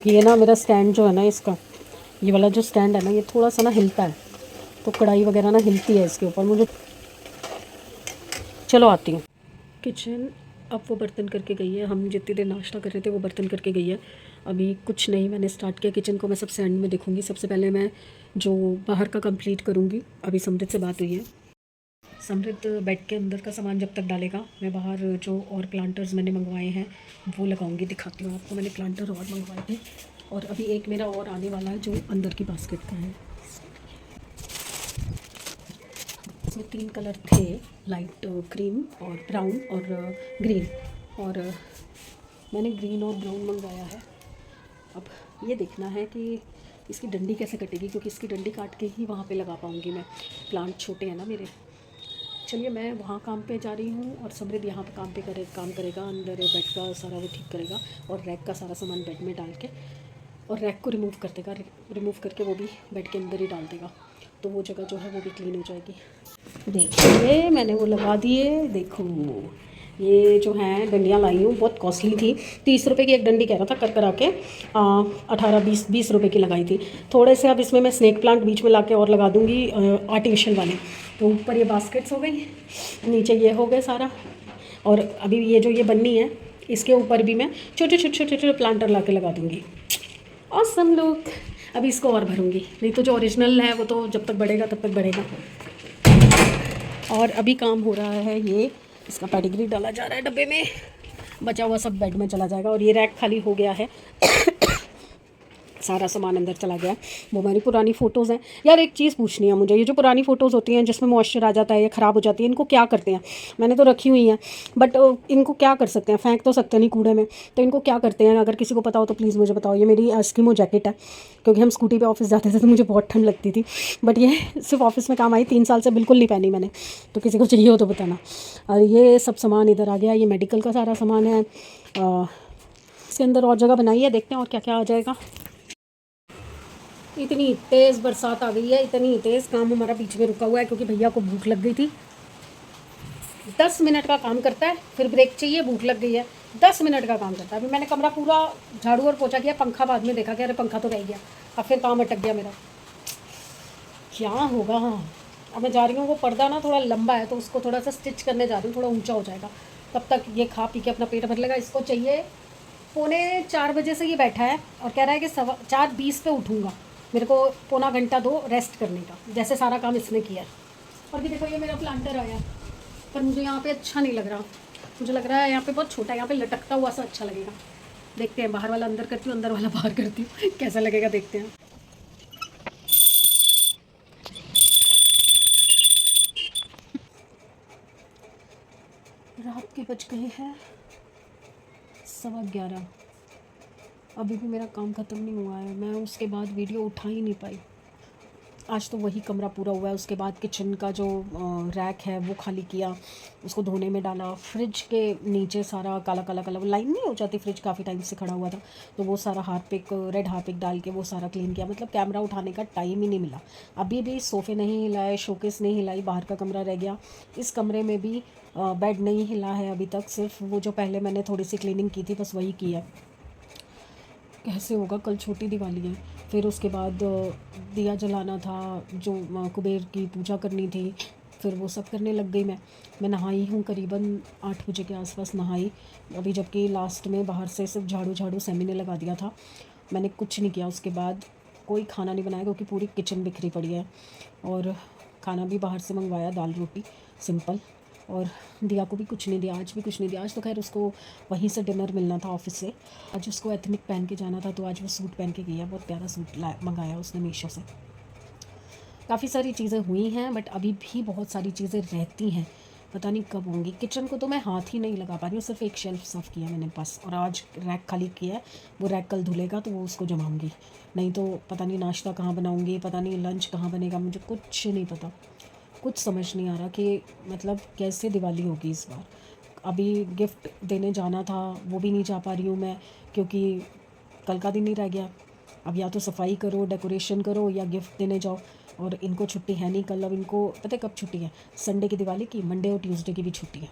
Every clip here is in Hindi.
ये ना मेरा स्टैंड जो है ना, इसका ये वाला जो स्टैंड है ना, ये थोड़ा सा ना हिलता है, तो कढ़ाई वगैरह ना हिलती है इसके ऊपर मुझे। चलो आती हूँ किचन। अब वो बर्तन करके गई है, हम जितनी देर नाश्ता कर रहे थे वो बर्तन करके गई है। अभी कुछ नहीं मैंने स्टार्ट किया। किचन को मैं सबसे एंड में देखूँगी। सबसे पहले मैं जो बाहर का कंप्लीट करूँगी। अभी समृद्ध से बात हुई है। समृद्ध बेड के अंदर का सामान जब तक डालेगा, मैं बाहर जो और प्लांटर्स मैंने मंगवाए हैं वो लगाऊंगी। दिखाती हूँ आपको, मैंने प्लांटर और मंगवाए थे, और अभी एक मेरा और आने वाला है जो अंदर की बास्केट का है। इसमें 3 कलर थे, लाइट क्रीम और ब्राउन और ग्रीन, और मैंने ग्रीन और ब्राउन मंगवाया है। अब ये देखना है कि इसकी डंडी कैसे कटेगी, क्योंकि इसकी डंडी काट के ही वहाँ पे लगा पाऊँगी मैं। प्लांट छोटे हैं ना मेरे। चलिए मैं वहाँ काम पे जा रही हूँ और समृद्ध यहाँ पे काम करेगा। अंदर बेड का सारा वो ठीक करेगा, और रैक का सारा सामान बेड में डाल के, और रैक को रिमूव कर देगा। रिमूव करके वो भी बेड के अंदर ही डाल देगा, तो वो जगह जो है वो भी क्लीन हो जाएगी। देखिए मैंने वो लगा दिए। देखो ये जो हैं डंडियाँ लाई हूँ, बहुत कॉस्टली थी। 30 रुपये की एक डंडी कह रहा था, कर करा के 18-20 रुपये की लगाई थी। थोड़े से अब इसमें मैं स्नेक प्लांट बीच में ला के और लगा दूँगी, आर्टिफिशियल वाले। तो ऊपर ये बास्केट्स हो गई, नीचे ये हो गए सारा, और अभी ये जो ये बननी है इसके ऊपर भी मैं छोटे छोटे छोटे छोटे प्लांटर ला के लगा दूँगी। Awesome look. अभी इसको और भरूँगी, नहीं तो जो ओरिजिनल है वो तो जब तक बढ़ेगा तब तक बढ़ेगा। और अभी काम हो रहा है, ये इसका पेडिग्री डाला जा रहा है डब्बे में, बचा हुआ सब बेड में चला जाएगा। और ये रैक खाली हो गया है सारा सामान अंदर चला गया। वो हमारी पुरानी फ़ोटोज़ हैं। यार एक चीज़ पूछनी है मुझे, ये जो पुरानी फ़ोटोज़ होती हैं जिसमें मॉइस्चर आ जाता है या ख़राब हो जाती है, इनको क्या करते हैं? मैंने तो रखी हुई हैं, बट इनको क्या कर सकते हैं? फेंक तो सकते नहीं कूड़े में, तो इनको क्या करते हैं? अगर किसी को पता हो तो प्लीज़ मुझे बताओ। ये मेरी एस्किमो जैकेट है, क्योंकि हम स्कूटी पर ऑफिस जाते थे तो मुझे बहुत ठंड लगती थी, बट ये सिर्फ ऑफिस में काम आई। 3 साल से बिल्कुल नहीं पहनी मैंने, तो किसी को चाहिए हो तो बताना। और ये सब सामान इधर आ गया, ये मेडिकल का सारा सामान है। इसके अंदर और जगह बनाई है, देखते हैं और क्या क्या आ जाएगा। इतनी तेज़ बरसात आ गई है, इतनी तेज़। काम हमारा बीच में रुका हुआ है क्योंकि भैया को भूख लग गई थी। 10 मिनट का काम करता है, फिर ब्रेक चाहिए, भूख लग गई है। 10 मिनट का काम करता है। अभी मैंने कमरा पूरा झाड़ू और पोछा किया, पंखा बाद में देखा कि अरे पंखा तो रह गया। अब फिर काम अटक गया मेरा, क्या होगा। हाँ अब मैं जा रही हूँ, वो पर्दा ना थोड़ा लंबा है तो उसको थोड़ा सा स्टिच करने जा रही हूँ, थोड़ा ऊंचा हो जाएगा। तब तक ये खा पी के अपना पेट भर लेगा। इसको चाहिए 3:45 से ये बैठा है और कह रहा है कि 4:20 पे उठूँगा। मेरे को पौना घंटा दो रेस्ट करने का, जैसे सारा काम इसने किया है। और भी देखो ये मेरा प्लांटर आया, पर मुझे यहाँ पे अच्छा नहीं लग रहा। मुझे लग रहा है यहाँ पे बहुत छोटा है, यहाँ पे लटकता हुआ सा अच्छा लगेगा। देखते हैं, बाहर वाला अंदर करती हूँ, अंदर वाला बाहर करती हूँ, कैसा लगेगा देखते हैं। रात के बज गए हैं 11:15। अभी भी मेरा काम ख़त्म नहीं हुआ है। मैं उसके बाद वीडियो उठा ही नहीं पाई। आज तो वही कमरा पूरा हुआ है। उसके बाद किचन का जो रैक है वो खाली किया, उसको धोने में डाला। फ्रिज के नीचे सारा काला काला काला लाइन नहीं हो जाती, फ्रिज काफ़ी टाइम से खड़ा हुआ था, तो वो सारा हार्पिक, रेड हार्पिक डाल के वो सारा क्लीन किया। मतलब कैमरा उठाने का टाइम ही नहीं मिला। अभी भी सोफ़े नहीं हिलाए, शोकेस नहीं हिलाई, बाहर का कमरा रह गया। इस कमरे में भी बेड नहीं हिला है अभी तक। सिर्फ वो जो पहले मैंने थोड़ी सी क्लीनिंग की थी बस वही की है। कैसे होगा, कल छोटी दिवाली है। फिर उसके बाद दिया जलाना था, जो कुबेर की पूजा करनी थी, फिर वो सब करने लग गई। मैं नहाई हूँ करीबन 8 बजे के आसपास नहाई अभी, जबकि लास्ट में बाहर से सिर्फ झाड़ू झाड़ू सेमी ने लगा दिया था। मैंने कुछ नहीं किया उसके बाद। कोई खाना नहीं बनाया क्योंकि पूरी किचन बिखरी पड़ी है, और खाना भी बाहर से मंगवाया, दाल रोटी सिंपल। और दिया को भी कुछ नहीं दिया, आज भी कुछ नहीं दिया। आज तो खैर उसको वहीं से डिनर मिलना था ऑफिस से। आज उसको एथनिक पहन के जाना था, तो आज वो सूट पहन के गई है। बहुत प्यारा सूट मंगाया उसने मीशो से। काफ़ी सारी चीज़ें हुई हैं, बट अभी भी बहुत सारी चीज़ें रहती हैं, पता नहीं कब होंगी। किचन को तो मैं हाथ ही नहीं लगा पा रही हूँ, सिर्फ एक शेल्फ साफ़ किया मैंने बस। और आज रैक खाली किया है, वो रैक कल धुलेगा तो वो उसको जमाऊँगी। नहीं तो पता नहीं नाश्ता कहाँ बनाऊँगी, पता नहीं लंच कहाँ बनेगा, मुझे कुछ नहीं पता। कुछ समझ नहीं आ रहा कि मतलब कैसे दिवाली होगी इस बार। अभी गिफ्ट देने जाना था, वो भी नहीं जा पा रही हूँ मैं, क्योंकि कल का दिन ही रह गया। अब या तो सफाई करो, डेकोरेशन करो, या गिफ्ट देने जाओ। और इनको छुट्टी है नहीं कल। अब इनको पता है कब छुट्टी है? संडे की दिवाली की, मंडे और ट्यूसडे की भी छुट्टी है।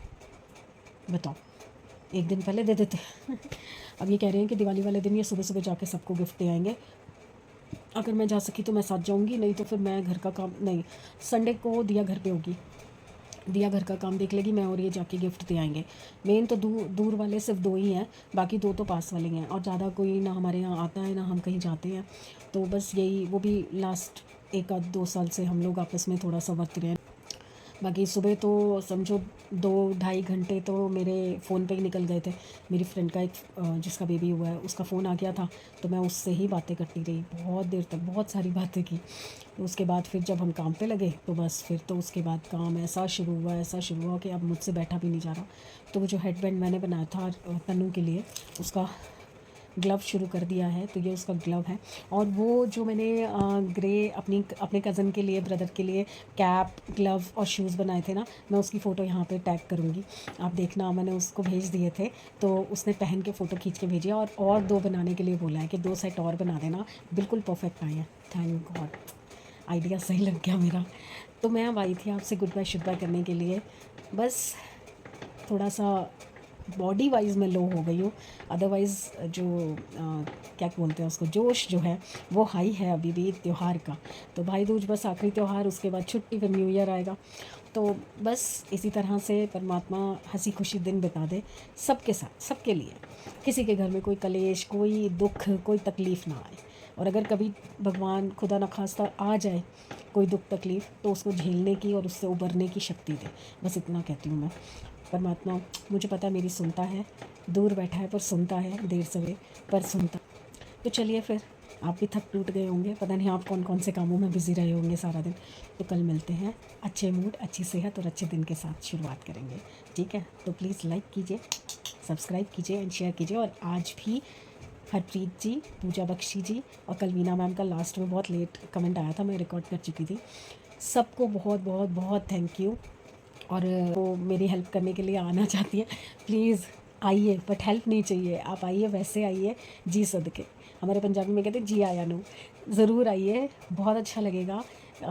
बताओ एक दिन पहले दे देते। अब ये कह रहे हैं कि दिवाली वाले दिन ये सुबह सुबह जाके सबको गिफ्ट दे आएंगे। अगर मैं जा सकी तो मैं साथ जाऊंगी, नहीं तो फिर मैं घर का काम, नहीं, संडे को दिया घर पे होगी, दिया घर का काम देख लेगी, मैं और ये जाके गिफ्ट दे आएंगे। मेन तो दूर दूर वाले सिर्फ 2 ही हैं, बाकी 2 तो पास वाले हैं, और ज़्यादा कोई ना हमारे यहाँ आता है ना हम कहीं जाते हैं। तो बस यही, वो भी लास्ट 1 आध 2 साल से हम लोग आपस में थोड़ा सा वर्त रहे हैं। बाकी सुबह तो समझो 2-2.5 घंटे तो मेरे फ़ोन पे ही निकल गए थे। मेरी फ्रेंड का एक जिसका बेबी हुआ है उसका फ़ोन आ गया था, तो मैं उससे ही बातें करती रही बहुत देर तक, बहुत सारी बातें की। उसके बाद फिर जब हम काम पे लगे तो बस फिर तो उसके बाद काम ऐसा शुरू हुआ, ऐसा शुरू हुआ कि अब मुझसे बैठा भी नहीं जा रहा। तो वो जो हेडबैंड मैंने बनाया था तन्नू के लिए, उसका ग्लव शुरू कर दिया है, तो ये उसका ग्लव है। और वो जो मैंने ग्रे अपने कज़न के लिए, ब्रदर के लिए कैप, ग्लव और शूज़ बनाए थे ना, मैं उसकी फ़ोटो यहाँ पे टैग करूँगी, आप देखना। मैंने उसको भेज दिए थे, तो उसने पहन के फ़ोटो खींच के भेजी, और 2 बनाने के लिए बोला है कि 2 सेट और बना देना, बिल्कुल परफेक्ट आए हैं। थैंक गॉड, आइडिया सही लग गया मेरा। तो मैं अब आई थी आपसे गुड बाय शुड बाय करने के लिए। बस थोड़ा सा बॉडी वाइज मैं लो हो गई हूँ, अदरवाइज़ जो क्या बोलते हैं उसको, जोश जो है वो हाई है अभी भी त्यौहार का। तो भाई दूज बस आखिरी त्यौहार, उसके बाद छुट्टी, फिर न्यू ईयर आएगा। तो बस इसी तरह से परमात्मा हंसी खुशी दिन बिता दे सबके साथ, सबके लिए। किसी के घर में कोई कलेश, कोई दुख, कोई तकलीफ़ ना आए। और अगर कभी भगवान खुदा न खास्ता आ जाए कोई दुख तकलीफ़, तो उसको झेलने की और उससे उबरने की शक्ति दे, बस इतना कहती हूँ मैं। परमात्मा, मुझे पता है मेरी सुनता है, दूर बैठा है पर सुनता है, देर सवेर पर सुनता। तो चलिए फिर, आप भी थक टूट गए होंगे, पता नहीं आप कौन कौन से कामों में बिज़ी रहे होंगे सारा दिन। तो कल मिलते हैं, अच्छे मूड, अच्छी सेहत और अच्छे दिन के साथ शुरुआत करेंगे, ठीक है? तो प्लीज़ लाइक कीजिए, सब्सक्राइब कीजिए एंड शेयर कीजिए। और आज भी हरप्रीत जी, पूजा बख्शी जी और कलवीना मैम का लास्ट में बहुत लेट कमेंट आया था, मैं रिकॉर्ड कर चुकी थी। सबको बहुत बहुत बहुत थैंक यू। और वो मेरी हेल्प करने के लिए आना चाहती हैं, प्लीज़ आइए, बट हेल्प नहीं चाहिए, आप आइए, वैसे आइए जी सदके। हमारे पंजाबी में कहते हैं जी आया नो, ज़रूर आइए, बहुत अच्छा लगेगा।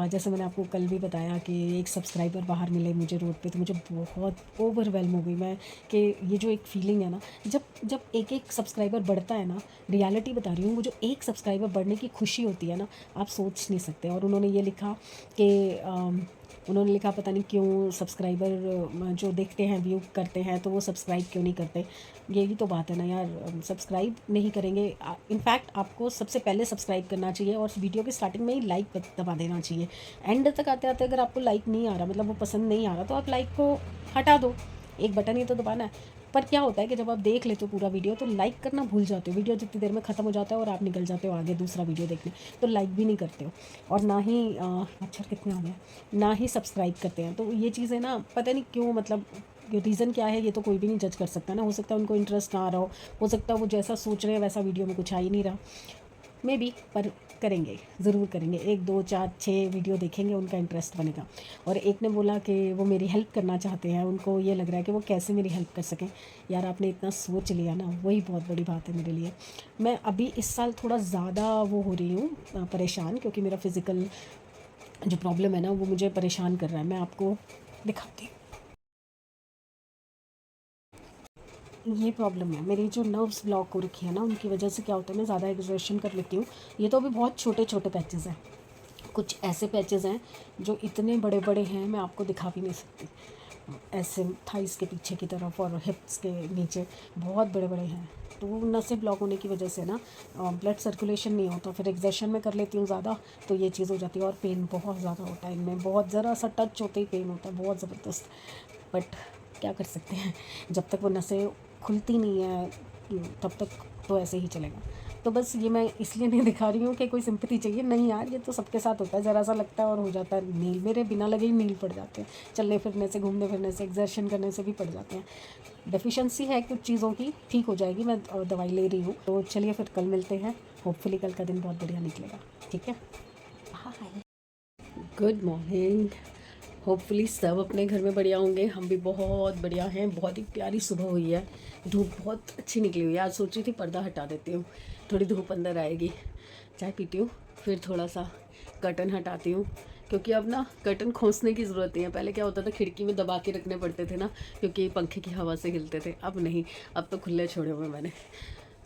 जैसे मैंने आपको कल भी बताया कि एक सब्सक्राइबर बाहर मिले मुझे रोड पे, तो मुझे बहुत ओवरवेलम हो गई मैं, कि ये जो एक फीलिंग है ना, जब जब एक एक सब्सक्राइबर बढ़ता है ना, रियलिटी बता रही हूँ, वो जो एक सब्सक्राइबर बढ़ने की खुशी होती है ना, आप सोच नहीं सकते। और उन्होंने ये लिखा कि उन्होंने लिखा पता नहीं क्यों सब्सक्राइबर जो देखते हैं, व्यू करते हैं, तो वो सब्सक्राइब क्यों नहीं करते। यही तो बात है ना यार, सब्सक्राइब नहीं करेंगे। इनफैक्ट आपको सबसे पहले सब्सक्राइब करना चाहिए और वीडियो के स्टार्टिंग में ही लाइक दबा देना चाहिए। एंड तक आते आते अगर आपको लाइक नहीं आ रहा, मतलब वो पसंद नहीं आ रहा, तो आप लाइक को हटा दो, एक बटन ही तो दबाना है। पर क्या होता है कि जब आप देख लेते हो पूरा वीडियो, तो लाइक करना भूल जाते हो, वीडियो जितनी देर में ख़त्म हो जाता है और आप निकल जाते हो आगे दूसरा वीडियो देखने, तो लाइक भी नहीं करते हो। और ना ही मच्छर कितने आ गए, ना ही सब्सक्राइब करते हैं। तो ये चीज़ें ना पता नहीं क्यों, मतलब रीज़न क्या है ये तो कोई भी नहीं जज कर सकता ना। हो सकता है उनको इंटरेस्ट ना आ रहा हो सकता है वो जैसा सोच रहे हैं वैसा वीडियो में कुछ आ ही नहीं रहा, मे बी, पर करेंगे, ज़रूर करेंगे। 1 2 4 6 वीडियो देखेंगे, उनका इंटरेस्ट बनेगा। और एक ने बोला कि वो मेरी हेल्प करना चाहते हैं, उनको ये लग रहा है कि वो कैसे मेरी हेल्प कर सकें। यार आपने इतना सोच लिया ना, वही बहुत बड़ी बात है मेरे लिए। मैं अभी इस साल थोड़ा ज़्यादा वो हो रही हूँ परेशान, क्योंकि मेरा फ़िज़िकल जो प्रॉब्लम है ना, वो मुझे परेशान कर रहा है। मैं आपको दिखाती हूँ। ये प्रॉब्लम है, मेरी जो नर्व्स ब्लॉक हो रखी है ना, उनकी वजह से क्या होता है, मैं ज़्यादा एग्जर्शन कर लेती हूँ। ये तो अभी बहुत छोटे छोटे पैचेस हैं, कुछ ऐसे पैचेस हैं जो इतने बड़े बड़े हैं, मैं आपको दिखा भी नहीं सकती। ऐसे थाइस के पीछे की तरफ और हिप्स के नीचे बहुत बड़े बड़े हैं। तो वो नसें ब्लॉक होने की वजह से ना ब्लड सर्कुलेशन नहीं होता, फिर एग्जर्शन में कर लेती हूँ ज़्यादा, तो ये चीज़ हो जाती है। और पेन बहुत ज़्यादा होता है इनमें, बहुत ज़रा सा टच होते ही पेन होता है, बहुत ज़बरदस्त। बट क्या कर सकते हैं, जब तक वो नसें खुलती नहीं है तब तक तो ऐसे ही चलेगा। तो बस ये मैं इसलिए नहीं दिखा रही हूँ कि कोई सिंपैथी चाहिए, नहीं यार, ये तो सबके साथ होता है, ज़रा सा लगता है और हो जाता है नील। मेरे बिना लगे ही नील पड़ जाते हैं, चलने फिरने से, घूमने फिरने से, एक्सर्शन करने से भी पड़ जाते हैं। डेफिशिएंसी है कुछ चीज़ों की, ठीक हो जाएगी, मैं दवाई ले रही हूँ। तो चलिए फिर कल मिलते हैं, होपफुली कल का दिन बहुत बढ़िया निकलेगा, ठीक है? Bye, good morning. होपफुली सब अपने घर में बढ़िया होंगे, हम भी बहुत बढ़िया हैं। बहुत ही प्यारी सुबह हुई है, धूप बहुत अच्छी निकली हुई है। आज सोच रही थी पर्दा हटा देती हूँ, थोड़ी धूप अंदर आएगी। चाय पीती हूँ, फिर थोड़ा सा कर्टन हटाती हूँ, क्योंकि अब ना कर्टन खोसने की ज़रूरत नहीं है। पहले क्या होता था, खिड़की में दबा के रखने पड़ते थे ना, क्योंकि पंखे की हवा से हिलते थे। अब नहीं, अब तो खुले छोड़े हुए मैंने।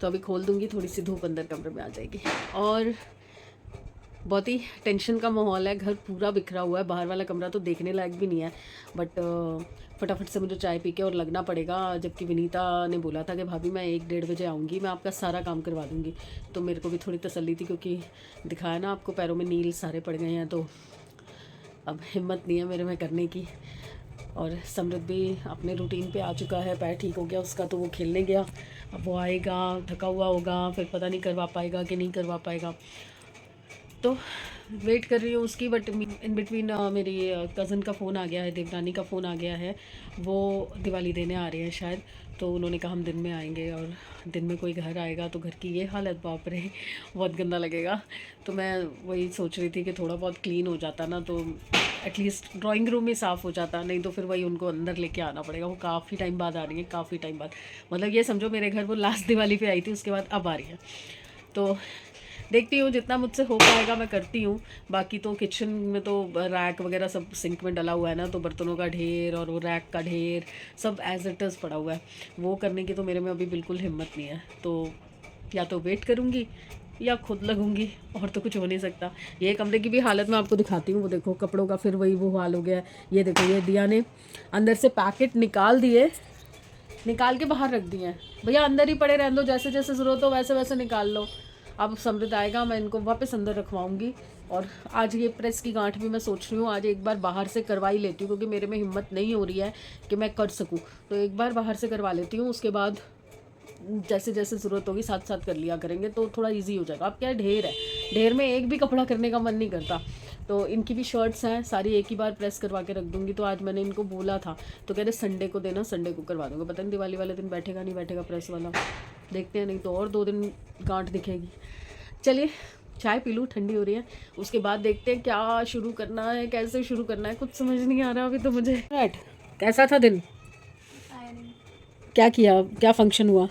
तो अभी खोल दूँगी, थोड़ी सी धूप अंदर कमरे में आ जाएगी। और बहुत ही टेंशन का माहौल है, घर पूरा बिखरा हुआ है। बाहर वाला कमरा तो देखने लायक भी नहीं है, बट फटाफट से मुझे चाय पी के और लगना पड़ेगा। जबकि विनीता ने बोला था कि भाभी मैं 1-1:30 बजे आऊँगी, मैं आपका सारा काम करवा दूँगी। तो मेरे को भी थोड़ी तसल्ली थी, क्योंकि दिखाया ना आपको पैरों में नील सारे पड़ गए हैं, तो अब हिम्मत नहीं है मेरे में करने की। और समृद्ध भी अपने रूटीन पे आ चुका है, पैर ठीक हो गया उसका, तो वो खेलने गया। अब वो आएगा, थका हुआ होगा, फिर पता नहीं करवा पाएगा कि नहीं करवा पाएगा। तो वेट कर रही हूँ उसकी। बट इन बिटवीन मेरी कज़न का फ़ोन आ गया है, देवरानी का फ़ोन आ गया है। वो दिवाली देने आ रहे हैं शायद, तो उन्होंने कहा हम दिन में आएंगे। और दिन में कोई घर आएगा तो घर की ये हालत, बाप रे, बहुत गंदा लगेगा। तो मैं वही सोच रही थी कि थोड़ा बहुत क्लीन हो जाता ना, तो एटलीस्ट ड्राइंग रूम ही साफ़ हो जाता। नहीं तो फिर वही उनको अंदर लेके आना पड़ेगा। वो काफ़ी टाइम बाद आ रही है, काफ़ी टाइम बाद। मतलब ये समझो मेरे घर वो लास्ट दिवाली पे आई थी, उसके बाद अब आ रही है। तो देखती हूँ, जितना मुझसे हो पाएगा मैं करती हूँ। बाकी तो किचन में तो रैक वगैरह सब सिंक में डला हुआ है ना, तो बर्तनों का ढेर और वो रैक का ढेर सब एज इट इज़ पड़ा हुआ है। वो करने की तो मेरे में अभी बिल्कुल हिम्मत नहीं है। तो या तो वेट करूँगी या खुद लगूंगी, और तो कुछ हो नहीं सकता। ये कमरे की भी हालत मैं आपको दिखाती हूँ। वो देखो कपड़ों का फिर वही वो हाल हो गया है। ये देखो, ये दिया ने अंदर से पैकेट निकाल दिए, निकाल के बाहर रख दिए हैं। भैया अंदर ही पड़े रहने दो, जैसे जैसे ज़रूरत हो वैसे वैसे निकाल लो। अब समृद्ध आएगा, मैं इनको वापस अंदर रखवाऊंगी। और आज ये प्रेस की गांठ भी मैं सोच रही हूँ आज एक बार बाहर से करवा ही लेती हूँ, क्योंकि मेरे में हिम्मत नहीं हो रही है कि मैं कर सकूँ। तो एक बार बाहर से करवा लेती हूँ, उसके बाद जैसे जैसे ज़रूरत होगी साथ साथ कर लिया करेंगे, तो थोड़ा इजी हो जाएगा। अब क्या है, ढेर है, ढेर में एक भी कपड़ा करने का मन नहीं करता। तो इनकी भी शर्ट्स हैं सारी, एक ही बार प्रेस करवा के रख दूँगी। तो आज मैंने इनको बोला था, तो कह रहे संडे को देना, संडे को करवा दूँगा। पता नहीं दिवाली वाले दिन बैठेगा नहीं बैठेगा प्रेस वाला, देखते हैं। नहीं तो और 2 दिन गांठ दिखेगी। चलिए चाय पी लूँ, ठंडी हो रही है। उसके बाद देखते हैं क्या शुरू करना है, कैसे शुरू करना है, कुछ समझ नहीं आ रहा अभी तो मुझे। राइट, कैसा था दिन? क्या किया, क्या फंक्शन हुआ?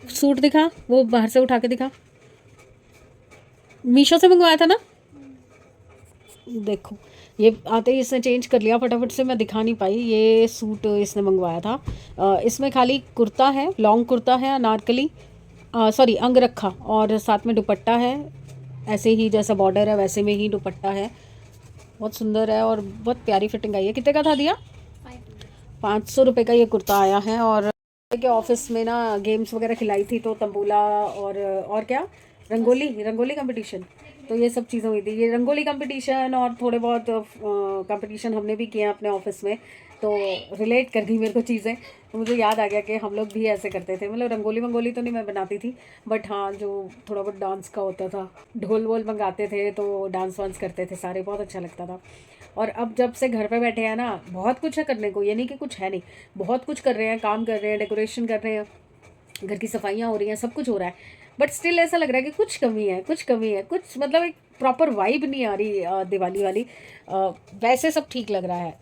सूट दिखा, वो बाहर से उठा के दिखा। मीशो से मंगवाया था ना? देखो, ये आते ही इसने चेंज कर लिया फटाफट से, मैं दिखा नहीं पाई। ये सूट इसने मंगवाया था। इसमें खाली कुर्ता है, लॉन्ग कुर्ता है अनारकली, सॉरी अंगरखा, और साथ में दुपट्टा है। ऐसे ही जैसा बॉर्डर है वैसे में ही दुपट्टा है। बहुत सुंदर है और बहुत प्यारी फिटिंग आई है। कितने का था दिया? 500 रुपये का ये कुर्ता आया है। और के ऑफिस में ना गेम्स वगैरह खिलाई थी, तो तंबूला और क्या, रंगोली रंगोली कंपटीशन, तो ये सब चीज़ें हुई थी। ये रंगोली कंपटीशन और थोड़े बहुत कंपटीशन हमने भी किए हैं अपने ऑफिस में, तो रिलेट कर गई मेरे को चीज़ें। तो मुझे याद आ गया कि हम लोग भी ऐसे करते थे। मतलब रंगोली वंगोली तो नहीं मैं बनाती थी, बट हाँ जो थोड़ा बहुत डांस का होता था, ढोल वोल मंगाते थे तो डांस वांस करते थे सारे, बहुत अच्छा लगता था। और अब जब से घर पे बैठे हैं ना, बहुत कुछ है करने को, ये नहीं कि कुछ है नहीं, बहुत कुछ कर रहे हैं, काम कर रहे हैं, डेकोरेशन कर रहे हैं, घर की सफाइयाँ हो रही हैं, सब कुछ हो रहा है। बट स्टिल ऐसा लग रहा है कि कुछ कमी है, कुछ कमी है, कुछ मतलब एक प्रॉपर वाइब नहीं आ रही दिवाली वाली। वैसे सब ठीक लग रहा है।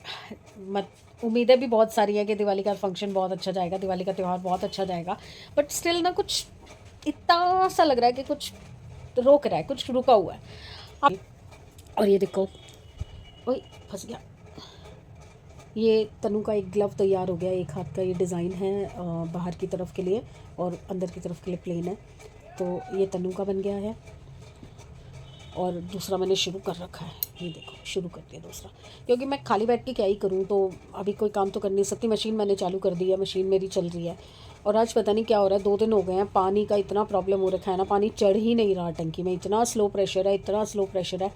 मत उम्मीदें भी बहुत सारी हैं कि दिवाली का फंक्शन बहुत अच्छा जाएगा, दिवाली का त्यौहार बहुत अच्छा जाएगा। बट स्टिल ना कुछ इतना सा लग रहा है कि कुछ रोक रहा है, कुछ रुका हुआ है। और ये देखो, ओए फंस गया। ये तनु का एक ग्लव तैयार हो गया, एक हाथ का ये डिज़ाइन है बाहर की तरफ के लिए, और अंदर की तरफ के लिए प्लेन है। तो ये तनु का बन गया है। और दूसरा मैंने शुरू कर रखा है, ये देखो शुरू कर दिया दूसरा, क्योंकि मैं खाली बैठ के क्या ही करूँ, तो अभी कोई काम तो कर नहीं सकती। मशीन मैंने चालू कर दी है, मशीन मेरी चल रही है। और आज पता नहीं क्या हो रहा है, 2 दिन हो गए हैं, पानी का इतना प्रॉब्लम हो रखा है ना, पानी चढ़ ही नहीं रहा टंकी में, इतना स्लो प्रेशर है, इतना स्लो प्रेशर है,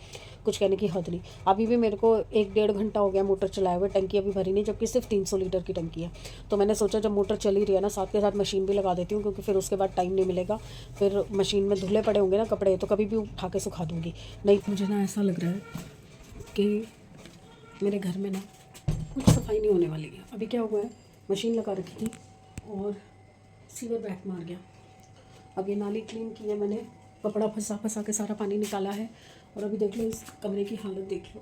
कुछ कहने की हद नहीं। अभी भी मेरे को 1-1.5 घंटा हो गया मोटर चलाए हुए, टंकी अभी भरी नहीं, जबकि सिर्फ 300 लीटर की टंकी है। तो मैंने सोचा जब मोटर चल ही रही है ना, साथ के साथ मशीन भी लगा देती हूँ, क्योंकि फिर उसके बाद टाइम नहीं मिलेगा। फिर मशीन में धुले पड़े होंगे ना कपड़े, तो कभी भी उठा के सुखा दूँगी। नहीं, मुझे ना ऐसा लग रहा है कि मेरे घर में ना कुछ सफाई नहीं होने वाली है। अभी क्या हुआ है, मशीन लगा रखी थी और सीवर बैक मार गया। अब ये नाली क्लीन की है मैंने, कपड़ा फंसा फंसा के सारा पानी निकाला है। और अभी देख लो इस कमरे की हालत, देख लो,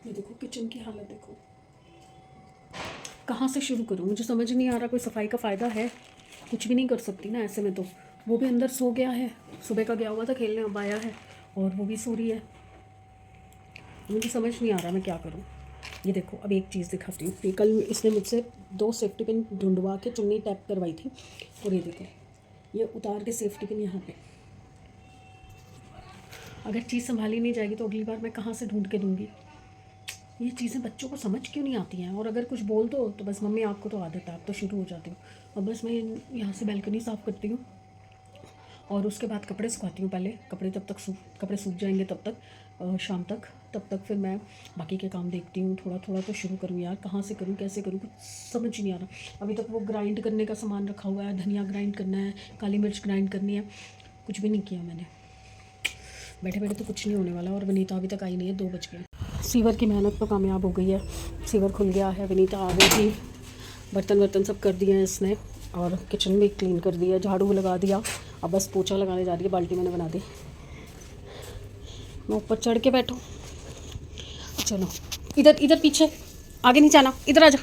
ये देखो किचन की हालत देखो। कहाँ से शुरू करूँ, मुझे समझ नहीं आ रहा। कोई सफाई का फ़ायदा है? कुछ भी नहीं कर सकती ना ऐसे में। तो वो भी अंदर सो गया है, सुबह का गया हुआ था खेलने, अब आया है और वो भी सो रही है। मुझे समझ नहीं आ रहा मैं क्या करूँ। ये देखो, अब एक चीज़ दिखाती हूँ। ये कल इसने मुझसे 2 सेफ्टी पिन ढूंढवा के चुन्नी टैप करवाई थी, और ये देखो, ये उतार के सेफ्टी पिन यहाँ पे। अगर चीज़ संभाली नहीं जाएगी तो अगली बार मैं कहाँ से ढूंढ के दूँगी। ये चीज़ें बच्चों को समझ क्यों नहीं आती हैं, और अगर कुछ बोल दो तो बस मम्मी आपको तो आदत है, आप तो शुरू हो जाती हो। और बस मैं यहाँ से बैल्कनी साफ़ करती हूँ और उसके बाद कपड़े सुखाती हूँ। पहले कपड़े सूख जाएंगे तब तक, शाम तक, तब तक फिर मैं बाकी के काम देखती हूँ। थोड़ा थोड़ा तो शुरू करूँ यार, कहाँ से करूँ, कैसे करूँ, कुछ समझ ही नहीं आ रहा। अभी तक वो ग्राइंड करने का सामान रखा हुआ है, धनिया ग्राइंड करना है, काली मिर्च ग्राइंड करनी है, कुछ भी नहीं किया मैंने। बैठे बैठे तो कुछ नहीं होने वाला। और विनीता अभी तक आई नहीं है, 2 बज गए। सीवर की मेहनत तो कामयाब हो गई है, सीवर खुल गया है, विनीता आ गई थी, बर्तन सब कर दिए हैं इसने, और किचन भी क्लीन कर दिया, झाड़ू भी लगा दिया। अब बस पोछा लगाने जा रही है, बाल्टी मैंने बना दी। मैं ऊपर चढ़ के बैठूँ, चलो इधर पीछे, आगे नहीं जाना, इधर आ जा।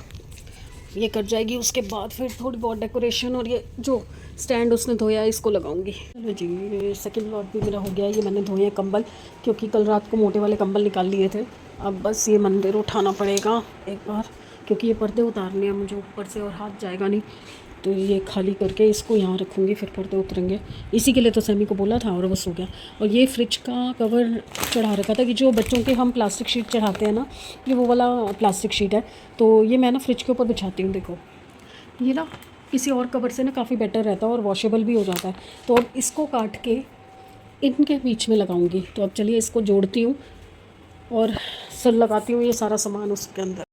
ये कर जाएगी, उसके बाद फिर थोड़ी बहुत डेकोरेशन, और ये जो स्टैंड उसने धोया है इसको लगाऊंगी। चलो जी, सेकंड लॉट भी मेरा हो गया है। ये मैंने धोए हैं कंबल, क्योंकि कल रात को मोटे वाले कंबल निकाल लिए थे। अब बस ये मंदिर उठाना पड़ेगा एक बार, क्योंकि ये पर्दे उतारने हैं मुझे ऊपर से, और हाथ जाएगा नहीं। तो ये खाली करके इसको यहाँ रखूँगी, फिर पर्दे उतरेंगे। इसी के लिए तो सैमी को बोला था, और बस हो गया। और ये फ्रिज का कवर चढ़ा रखा था, कि जो बच्चों के हम प्लास्टिक शीट चढ़ाते हैं ना, ये वो वाला प्लास्टिक शीट है। तो ये मैं ना फ्रिज के ऊपर बिछाती हूँ। देखो, ये ना किसी और कवर से ना काफ़ी बेटर रहता है, और वॉशेबल भी हो जाता है। तो अब इसको काट के इनके बीच में लगाऊंगी। तो अब चलिए इसको जोड़ती हूँ और लगाती हूँ ये सारा सामान उसके अंदर।